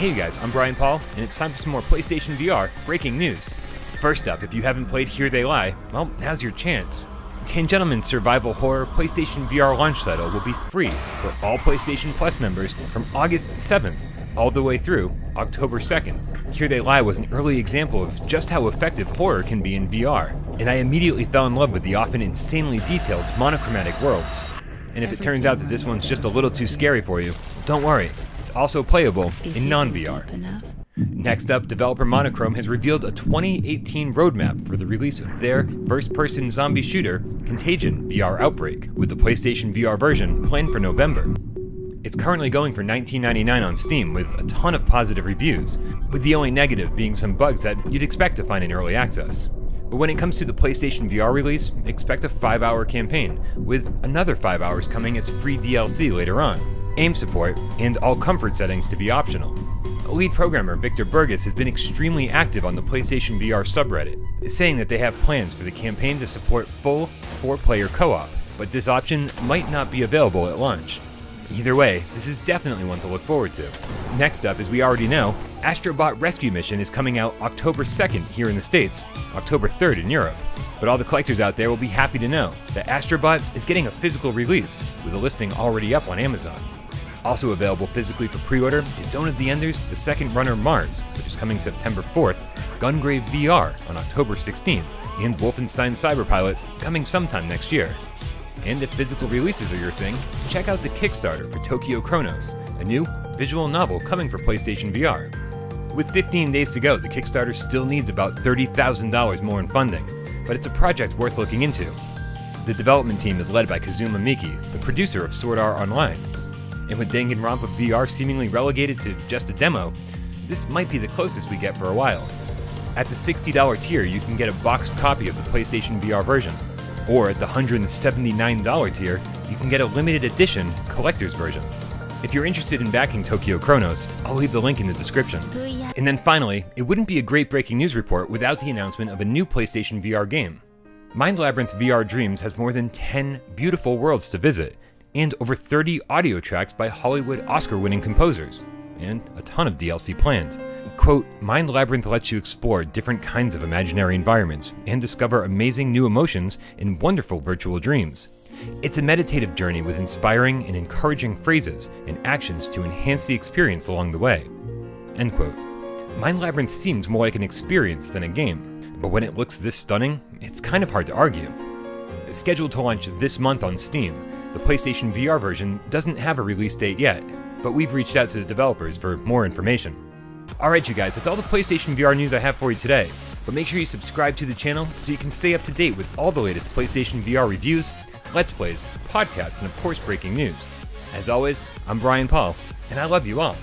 Hey you guys, I'm Brian Paul, and it's time for some more PlayStation VR breaking news. First up, if you haven't played Here They Lie, well, now's your chance. Tangentleman's survival horror PlayStation VR launch title will be free for all PlayStation Plus members from August 7th, all the way through October 2nd. Here They Lie was an early example of just how effective horror can be in VR, and I immediately fell in love with the often insanely detailed monochromatic worlds. And if it turns out that this one's just a little too scary for you, don't worry, it's also playable in non-VR. Next up, developer Monochrome has revealed a 2018 roadmap for the release of their first-person zombie shooter, Contagion VR Outbreak, with the PlayStation VR version planned for November. It's currently going for $19.99 on Steam with a ton of positive reviews, with the only negative being some bugs that you'd expect to find in early access. But when it comes to the PlayStation VR release, expect a 5-hour campaign, with another 5 hours coming as free DLC later on, aim support, and all comfort settings to be optional. Lead programmer Victor Burgess has been extremely active on the PlayStation VR subreddit, saying that they have plans for the campaign to support full 4-player co-op, but this option might not be available at launch. Either way, this is definitely one to look forward to. Next up, as we already know, ASTRO Rescue Mission is coming out October 2nd here in the States, October 3rd in Europe. But all the collectors out there will be happy to know that ASTRO is getting a physical release, with a listing already up on Amazon. Also available physically for pre-order is Zone of the Enders, The Second Runner Mars, which is coming September 4th, Gungrave VR on October 16th, and Wolfenstein Cyberpilot coming sometime next year. And if physical releases are your thing, check out the Kickstarter for Tokyo Chronos, a new visual novel coming for PlayStation VR. With 15 days to go, the Kickstarter still needs about $30,000 more in funding, but it's a project worth looking into. The development team is led by Kazuma Miki, the producer of Sword Art Online. And with Danganronpa VR seemingly relegated to just a demo, this might be the closest we get for a while. At the $60 tier, you can get a boxed copy of the PlayStation VR version, or at the $179 tier, you can get a limited edition collector's version. If you're interested in backing Tokyo Chronos, I'll leave the link in the description. And then finally, it wouldn't be a great breaking news report without the announcement of a new PlayStation VR game. Mind Labyrinth VR Dreams has more than 10 beautiful worlds to visit, and over 30 audio tracks by Hollywood Oscar-winning composers, and a ton of DLC planned. Quote, Mind Labyrinth lets you explore different kinds of imaginary environments and discover amazing new emotions in wonderful virtual dreams. It's a meditative journey with inspiring and encouraging phrases and actions to enhance the experience along the way. End quote. Mind Labyrinth seems more like an experience than a game, but when it looks this stunning, it's kind of hard to argue. Scheduled to launch this month on Steam, the PlayStation VR version doesn't have a release date yet, but we've reached out to the developers for more information. Alright you guys, that's all the PlayStation VR news I have for you today, but make sure you subscribe to the channel so you can stay up to date with all the latest PlayStation VR reviews, Let's Plays, podcasts, and of course breaking news. As always, I'm Brian Paul, and I love you all.